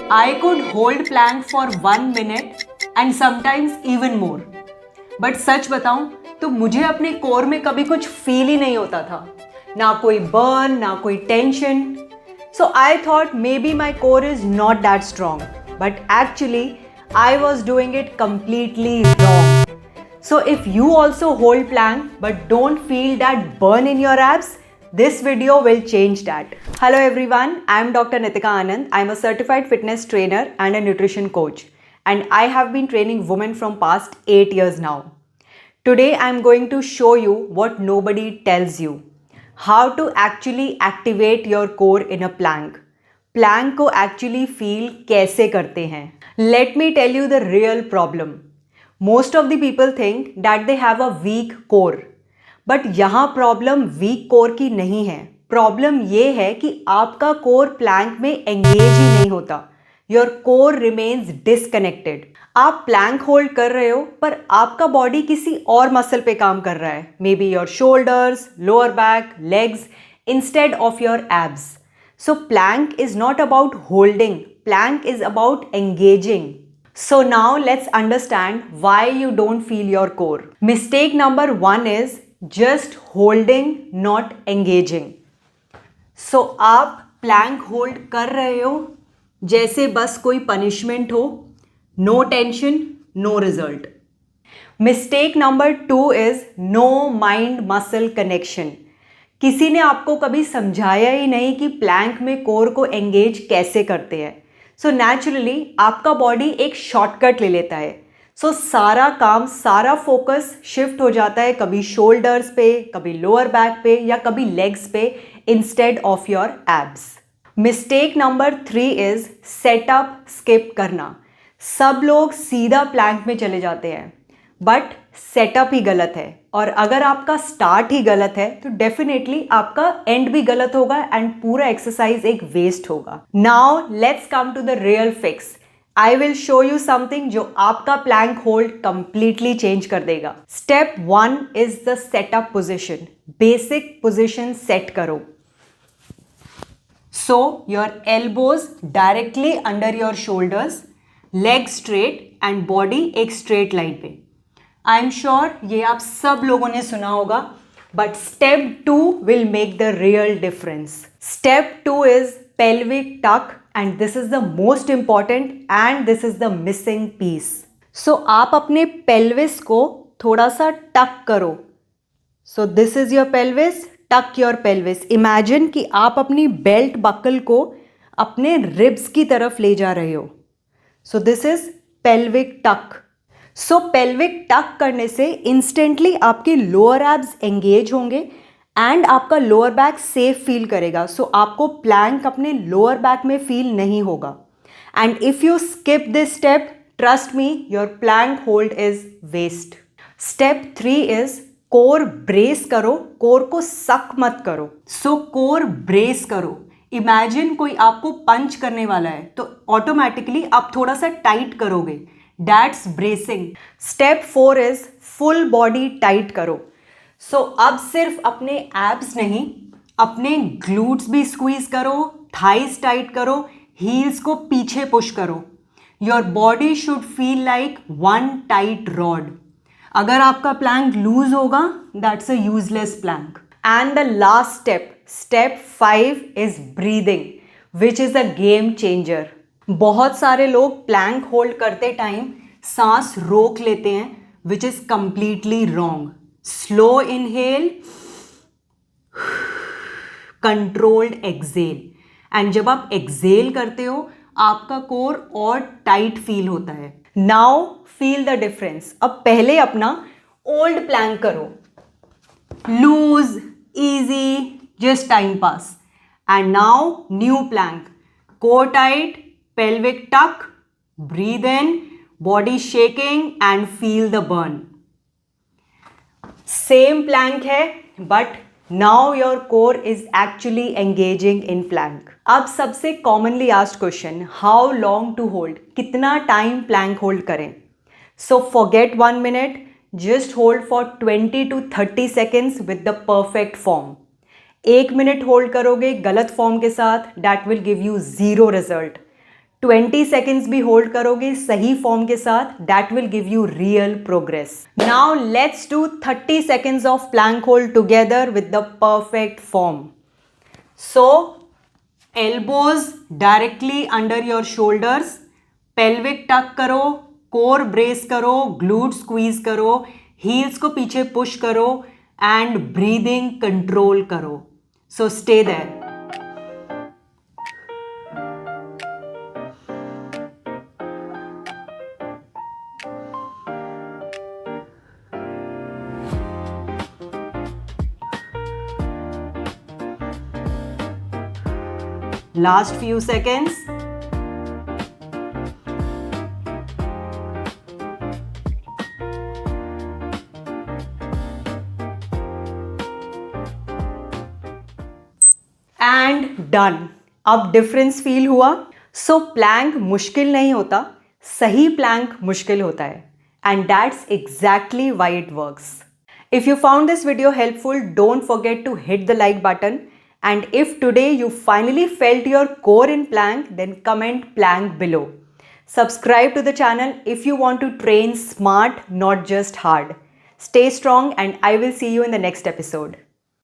I could hold plank for 1 minute and sometimes even more. But सच बताऊं तो मुझे अपने कोर में कभी कुछ फील ही नहीं होता था, ना कोई बर्न, ना कोई tension. So I thought maybe my core is not that strong, but actually I was doing it completely wrong. So if you also hold plank but don't feel that burn in your abs, this video will change that. Hello everyone, I am Dr. Nitika Anand. I am a certified fitness trainer and a nutrition coach, and I have been training women from past 8 years now. Today I am going to show you what nobody tells you. How to actually activate your core in a plank. Plank को actually feel कैसे करते हैं? Let me tell you the real problem. Most of the people think that they have a weak core. But यहाँ problem week core की नहीं है. Problem ये है कि आपका कोर प्लैंक में एंगेज ही नहीं होता. Your core remains disconnected. आप प्लैंक होल्ड कर रहे हो पर आपका बॉडी किसी और मसल पे काम कर रहा है. May be your shoulders, lower back, legs instead of your abs. So plank is not about holding. Plank is about engaging. So now let's understand why you don't feel your core. Mistake number 1 is just holding, not engaging. So आप plank hold कर रहे हो जैसे बस कोई punishment हो. No tension, no result. Mistake number 2 is no mind muscle connection. किसी ने आपको कभी समझाया ही नहीं कि plank में core को engage कैसे करते हैं. सो नेचुरली आपका बॉडी एक शॉर्टकट ले लेता है. सो सारा काम, सारा फोकस शिफ्ट हो जाता है कभी शोल्डर्स पे, कभी लोअर बैक पे या कभी लेग्स पे instead of your abs. Mistake number 3 is setup skip करना. सब लोग सीधा प्लैंक में चले जाते हैं बट सेटअप ही गलत है, और अगर आपका स्टार्ट ही गलत है तो डेफिनेटली आपका एंड भी गलत होगा एंड पूरा एक्सरसाइज एक वेस्ट होगा. Now let's come to the real fix. I will show you something जो आपका प्लैंक होल्ड कंप्लीटली चेंज कर देगा. Step 1 is the setup position. Basic position set करो. So your elbows directly under your shoulders, leg straight and body एक straight line पे. I am sure ये आप सब लोगों ने सुना होगा, but step 2 will make the real difference. Step 2 is pelvic tuck, and this is the most important and this is the missing piece. So आप अपने पेल्विस को थोड़ा सा टक करो. So this is your pelvis, tuck your pelvis. Imagine कि आप अपनी belt buckle को अपने रिब्स की तरफ ले जा रहे हो. सो दिस इज पेल्विक टक. सो पेल्विक टक करने से इंस्टेंटली आपके लोअर एब्स एंगेज होंगे एंड आपका लोअर बैक सेफ फील करेगा. सो आपको प्लैंक अपने लोअर बैक में फील नहीं होगा. And if you skip this step, trust me, your plank hold is waste. Step 3 is core brace करो. कोर को सक मत करो. सो कोर ब्रेस करो. इमेजिन कोई आपको पंच करने वाला है तो ऑटोमेटिकली आप थोड़ा सा टाइट करोगे. That's bracing. Step 4 is full body tight करो. So अब सिर्फ अपने abs नहीं, अपने glutes भी squeeze करो, thighs tight करो, heels को पीछे push करो. Your body should feel like one tight rod. अगर आपका plank loose होगा, that's a useless plank. And the last step, step 5 is breathing, which is a game changer. बहुत सारे लोग प्लैंक होल्ड करते टाइम सांस रोक लेते हैं, which is completely wrong. Slow inhale, controlled exhale. And जब आप एक्सेल करते हो आपका कोर और टाइट फील होता है. Now feel the difference. अब पहले अपना ओल्ड प्लैंक करो, loose, easy, just time pass. And now new plank, core tight, pelvic tuck, breathe in, body shaking and feel the burn. Same plank है but now your core is actually engaging in plank. अब सबसे commonly asked question, how long to hold? कितना time plank hold करें? So forget 1 minute, just hold for 20 to 30 seconds with the perfect form. 1 minute hold करोगे गलत form के साथ, that will give you zero result. 20 seconds भी hold करोगे सही form के साथ, that will give you real progress. Now let's do 30 seconds of plank hold together with the perfect form. So elbows directly under your shoulders, pelvic tuck करो, core brace करो, glute squeeze करो, heels को पीछे push करो and breathing control करो. So stay there. Last few seconds. And done. अब difference feel हुआ? So Planck मुश्किल नहीं होता, सही प्लैंक मुश्किल होता है. And that's exactly why it works. If you found this video helpful, don't forget to hit the like button. And if today you finally felt your core in plank, then comment plank below. Subscribe to the channel if you want to train smart, not just hard. Stay strong and I will see you in the next episode.